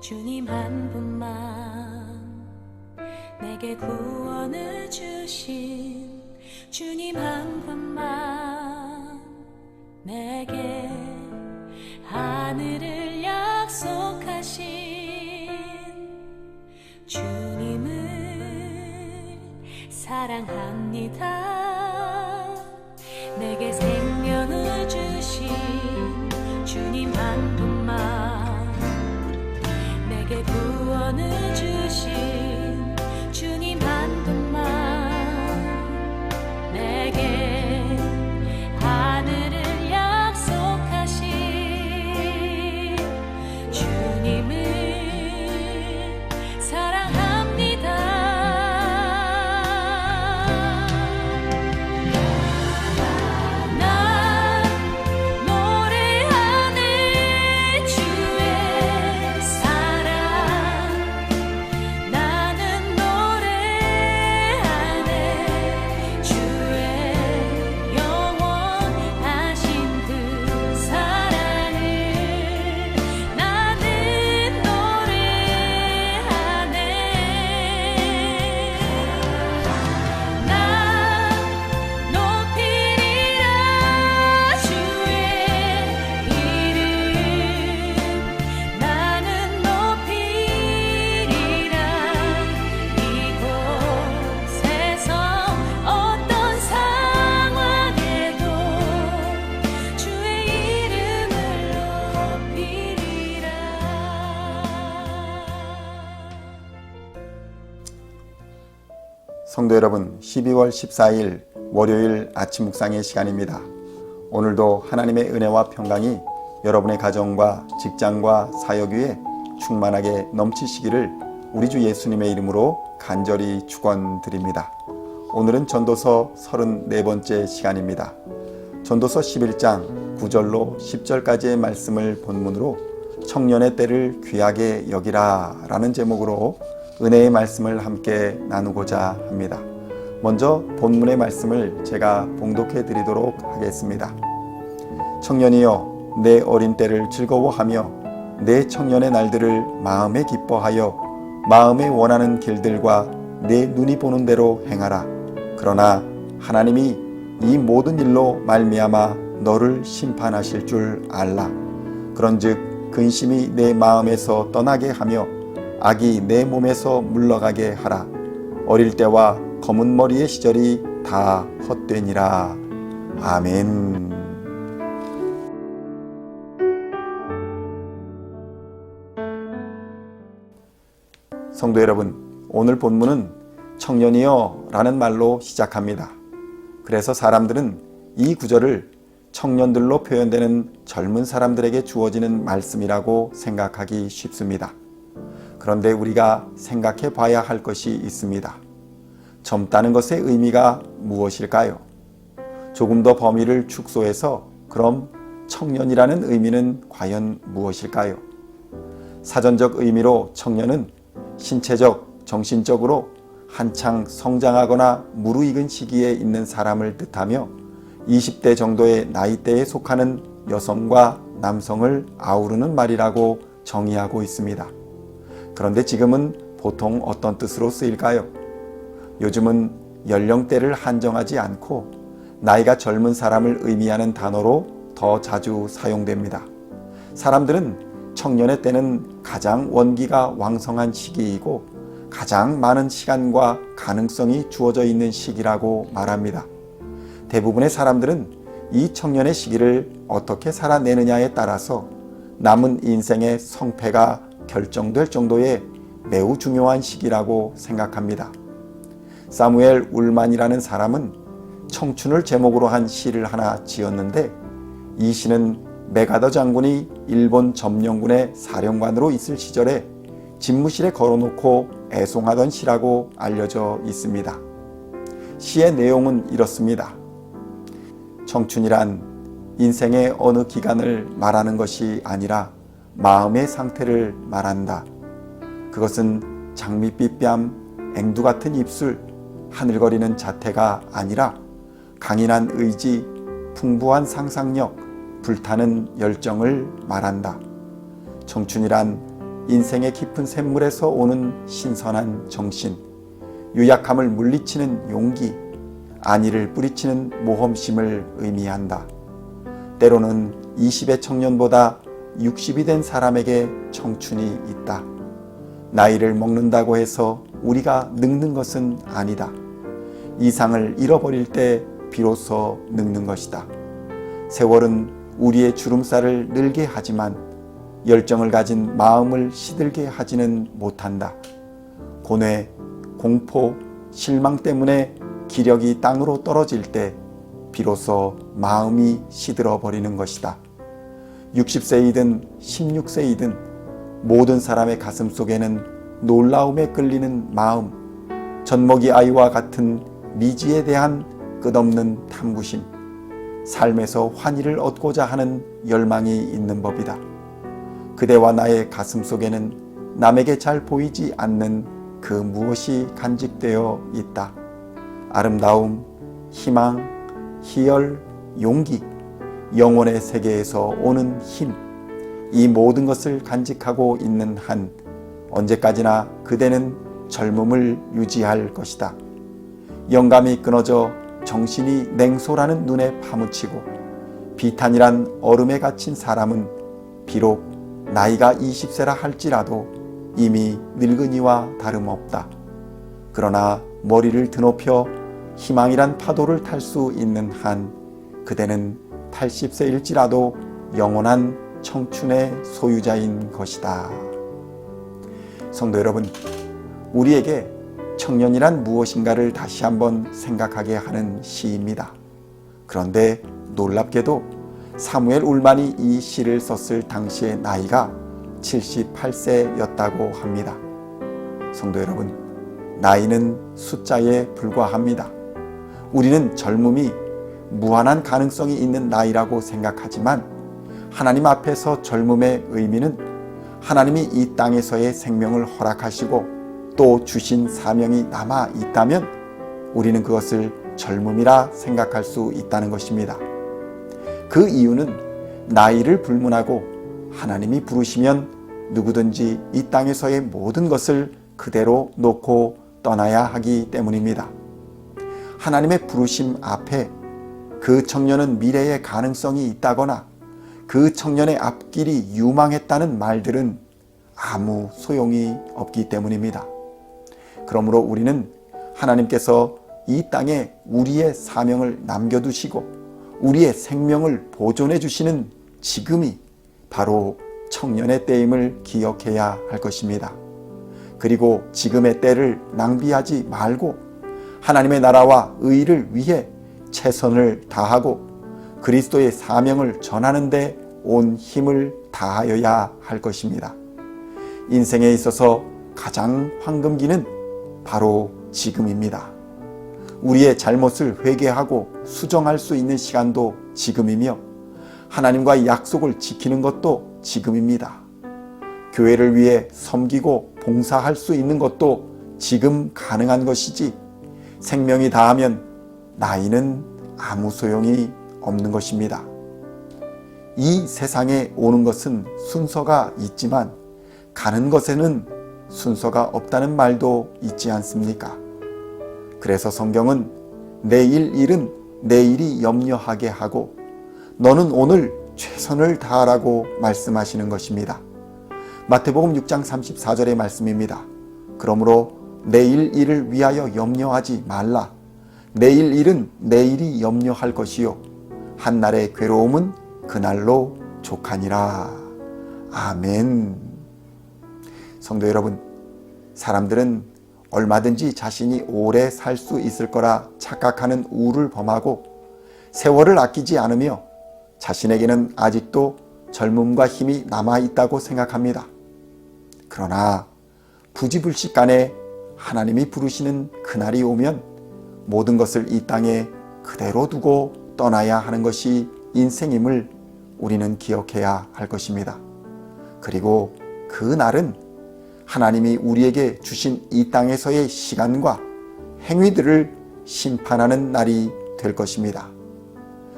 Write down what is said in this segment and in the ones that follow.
주님 한 분만, 내게 구원을 주신 주님 한 분만, 내게 하늘을 약속하신 주님을 사랑합니다. 내게 생명을 주신 주님 한 분만, 내게 구원을 주신 주님 한 분만, 내게 하늘을 약속하신 주님을 사랑합니다. 성도 여러분, 12월 14일 월요일 아침 묵상의 시간입니다. 오늘도 하나님의 은혜와 평강이 여러분의 가정과 직장과 사역 위에 충만하게 넘치시기를 우리 주 예수님의 이름으로 간절히 축원드립니다. 오늘은 전도서 34번째 시간입니다. 전도서 11장 9절로 10절까지의 말씀을 본문으로 청년의 때를 귀하게 여기라 라는 제목으로 은혜의 말씀을 함께 나누고자 합니다. 먼저 본문의 말씀을 제가 봉독해 드리도록 하겠습니다. 청년이여, 내 어린 때를 즐거워하며 내 청년의 날들을 마음에 기뻐하여 마음에 원하는 길들과 내 눈이 보는 대로 행하라. 그러나 하나님이 이 모든 일로 말미암아 너를 심판하실 줄 알라. 그런즉 근심이 내 마음에서 떠나게 하며 악이 내 몸에서 물러가게 하라. 어릴 때와 검은 머리의 시절이 다 헛되니라. 아멘. 성도 여러분, 오늘 본문은 청년이여 라는 말로 시작합니다. 그래서 사람들은 이 구절을 청년들로 표현되는 젊은 사람들에게 주어지는 말씀이라고 생각하기 쉽습니다. 그런데 우리가 생각해 봐야 할 것이 있습니다. 젊다는 것의 의미가 무엇일까요? 조금 더 범위를 축소해서 그럼 청년이라는 의미는 과연 무엇일까요? 사전적 의미로 청년은 신체적, 정신적으로 한창 성장하거나 무르익은 시기에 있는 사람을 뜻하며 20대 정도의 나이대에 속하는 여성과 남성을 아우르는 말이라고 정의하고 있습니다. 그런데 지금은 보통 어떤 뜻으로 쓰일까요? 요즘은 연령대를 한정하지 않고 나이가 젊은 사람을 의미하는 단어로 더 자주 사용됩니다. 사람들은 청년의 때는 가장 원기가 왕성한 시기이고 가장 많은 시간과 가능성이 주어져 있는 시기라고 말합니다. 대부분의 사람들은 이 청년의 시기를 어떻게 살아내느냐에 따라서 남은 인생의 성패가 결정될 정도의 매우 중요한 시기라고 생각합니다. 사무엘 울만이라는 사람은 청춘을 제목으로 한 시를 하나 지었는데 이 시는 메가더 장군이 일본 점령군의 사령관으로 있을 시절에 집무실에 걸어놓고 애송하던 시라고 알려져 있습니다. 시의 내용은 이렇습니다. 청춘이란 인생의 어느 기간을 말하는 것이 아니라 마음의 상태를 말한다. 그것은 장밋빛 뺨, 앵두 같은 입술, 하늘거리는 자태가 아니라 강인한 의지, 풍부한 상상력, 불타는 열정을 말한다. 청춘이란 인생의 깊은 샘물에서 오는 신선한 정신, 유약함을 물리치는 용기, 안위를 뿌리치는 모험심을 의미한다. 때로는 20의 청년보다 60이 된 사람에게 청춘이 있다. 나이를 먹는다고 해서 우리가 늙는 것은 아니다. 이상을 잃어버릴 때 비로소 늙는 것이다. 세월은 우리의 주름살을 늘게 하지만 열정을 가진 마음을 시들게 하지는 못한다. 고뇌, 공포, 실망 때문에 기력이 땅으로 떨어질 때 비로소 마음이 시들어 버리는 것이다. 60세이든 16세이든 모든 사람의 가슴 속에는 놀라움에 끌리는 마음, 젖먹이 아이와 같은 미지에 대한 끝없는 탐구심, 삶에서 환희를 얻고자 하는 열망이 있는 법이다. 그대와 나의 가슴 속에는 남에게 잘 보이지 않는 그 무엇이 간직되어 있다. 아름다움, 희망, 희열, 용기, 영혼의 세계에서 오는 힘, 이 모든 것을 간직하고 있는 한 언제까지나 그대는 젊음을 유지할 것이다. 영감이 끊어져 정신이 냉소라는 눈에 파묻히고 비탄이란 얼음에 갇힌 사람은 비록 나이가 20세라 할지라도 이미 늙은이와 다름없다. 그러나 머리를 드높여 희망이란 파도를 탈 수 있는 한 그대는 80세일지라도 영원한 청춘의 소유자인 것이다. 성도 여러분, 우리에게 청년이란 무엇인가를 다시 한번 생각하게 하는 시입니다. 그런데 놀랍게도 사무엘 울만이 이 시를 썼을 당시의 나이가 78세였다고 합니다. 성도 여러분, 나이는 숫자에 불과합니다. 우리는 젊음이 무한한 가능성이 있는 나이라고 생각하지만 하나님 앞에서 젊음의 의미는 하나님이 이 땅에서의 생명을 허락하시고 또 주신 사명이 남아 있다면 우리는 그것을 젊음이라 생각할 수 있다는 것입니다. 그 이유는 나이를 불문하고 하나님이 부르시면 누구든지 이 땅에서의 모든 것을 그대로 놓고 떠나야 하기 때문입니다. 하나님의 부르심 앞에 그 청년은 미래의 가능성이 있다거나 그 청년의 앞길이 유망했다는 말들은 아무 소용이 없기 때문입니다. 그러므로 우리는 하나님께서 이 땅에 우리의 사명을 남겨두시고 우리의 생명을 보존해 주시는 지금이 바로 청년의 때임을 기억해야 할 것입니다. 그리고 지금의 때를 낭비하지 말고 하나님의 나라와 의를 위해 최선을 다하고 그리스도의 사명을 전하는 데 온 힘을 다하여야 할 것입니다. 인생에 있어서 가장 황금기는 바로 지금입니다. 우리의 잘못을 회개하고 수정할 수 있는 시간도 지금이며 하나님과의 약속을 지키는 것도 지금입니다. 교회를 위해 섬기고 봉사할 수 있는 것도 지금 가능한 것이지 생명이 다하면 나이는 아무 소용이 없는 것입니다. 이 세상에 오는 것은 순서가 있지만 가는 것에는 순서가 없다는 말도 있지 않습니까? 그래서 성경은 내일 일은 내일이 염려하게 하고 너는 오늘 최선을 다하라고 말씀하시는 것입니다. 마태복음 6장 34절의 말씀입니다. 그러므로 내일 일을 위하여 염려하지 말라. 내일 일은 내일이 염려할 것이요 한날의 괴로움은 그날로 족하니라. 아멘. 성도 여러분, 사람들은 얼마든지 자신이 오래 살 수 있을 거라 착각하는 우를 범하고 세월을 아끼지 않으며 자신에게는 아직도 젊음과 힘이 남아있다고 생각합니다. 그러나 부지불식간에 하나님이 부르시는 그날이 오면 모든 것을 이 땅에 그대로 두고 떠나야 하는 것이 인생임을 우리는 기억해야 할 것입니다. 그리고 그 날은 하나님이 우리에게 주신 이 땅에서의 시간과 행위들을 심판하는 날이 될 것입니다.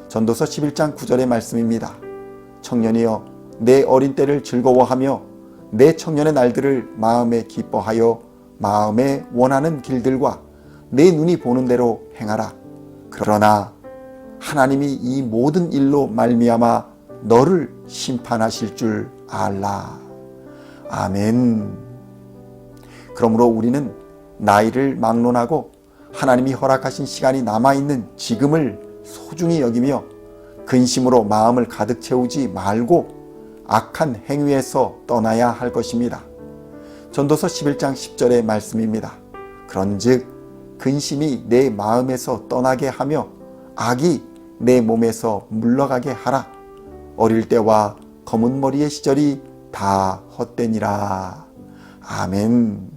전도서 11장 9절의 말씀입니다. 청년이여 내 어린 때를 즐거워하며 내 청년의 날들을 마음에 기뻐하여 마음에 원하는 길들과 내 눈이 보는 대로 행하라. 그러나 하나님이 이 모든 일로 말미암아 너를 심판하실 줄 알라. 아멘. 그러므로 우리는 나이를 막론하고 하나님이 허락하신 시간이 남아있는 지금을 소중히 여기며 근심으로 마음을 가득 채우지 말고 악한 행위에서 떠나야 할 것입니다. 전도서 11장 10절의 말씀입니다. 그런즉 근심이 내 마음에서 떠나게 하며 악이 내 몸에서 물러가게 하라. 어릴 때와 검은 머리의 시절이 다 헛되니라. 아멘.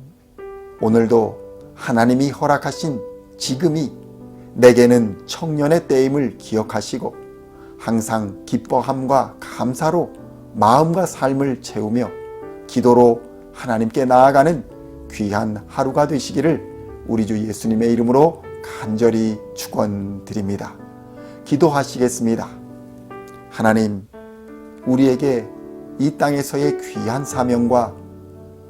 오늘도 하나님이 허락하신 지금이 내게는 청년의 때임을 기억하시고 항상 기뻐함과 감사로 마음과 삶을 채우며 기도로 하나님께 나아가는 귀한 하루가 되시기를 우리 주 예수님의 이름으로 간절히 축원드립니다. 기도하시겠습니다. 하나님, 우리에게 이 땅에서의 귀한 사명과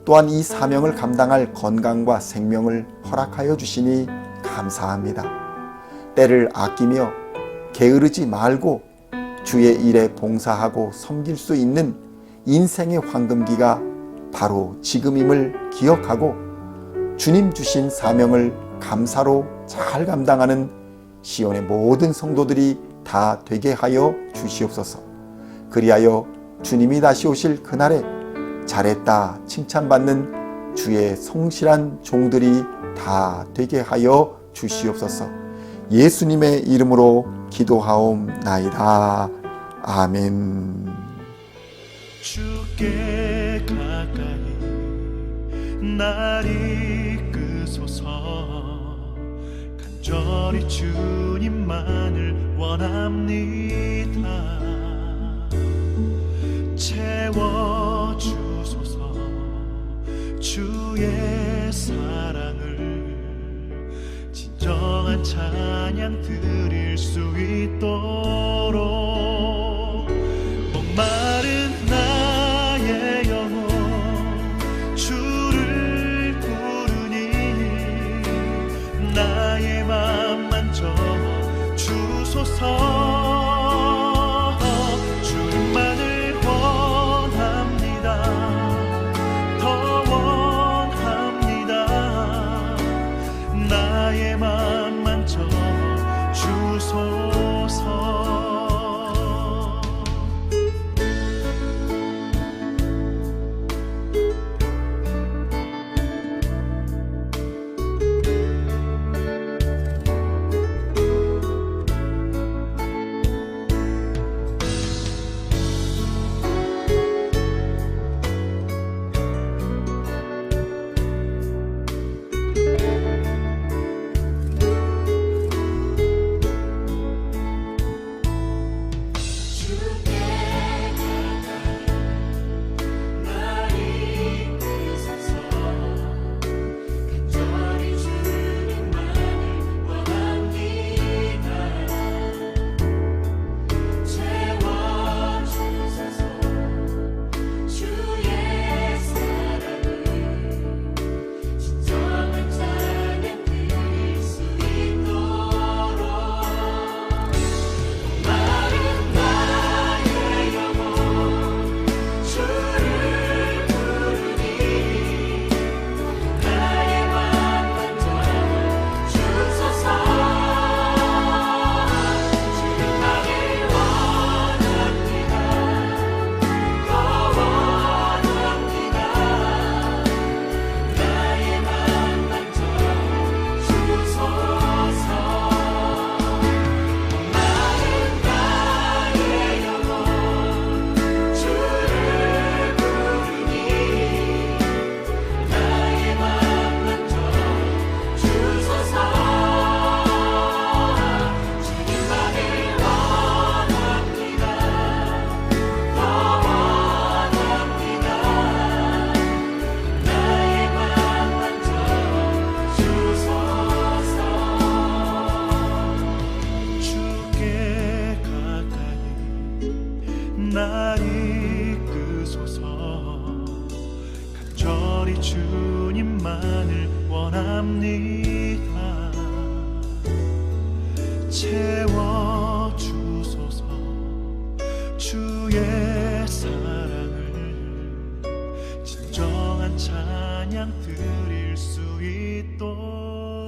또한 이 사명을 감당할 건강과 생명을 허락하여 주시니 감사합니다. 때를 아끼며 게으르지 말고 주의 일에 봉사하고 섬길 수 있는 인생의 황금기가 바로 지금임을 기억하고 주님 주신 사명을 감사로 잘 감당하는 시온의 모든 성도들이 다 되게 하여 주시옵소서. 그리하여 주님이 다시 오실 그날에 잘했다 칭찬받는 주의 성실한 종들이 다 되게 하여 주시옵소서. 예수님의 이름으로 기도하옵나이다. 아멘. 주께 가까이 날 이끄소서. 간절히 주님만을 원합니다. 채워주소서. 주의 사랑을 진정한 찬양 드릴 수 있도록 목마른 나의 영혼 주를 부르니 나의 맘 만져 주소서. 주님만을 원합니다. 더 원합니다. 나의 맘 만져 주소서. 날 이끄소서. 주님만을 원합니다. 채워주소서 주의 사랑을 진정한 찬양 드릴 수 있도록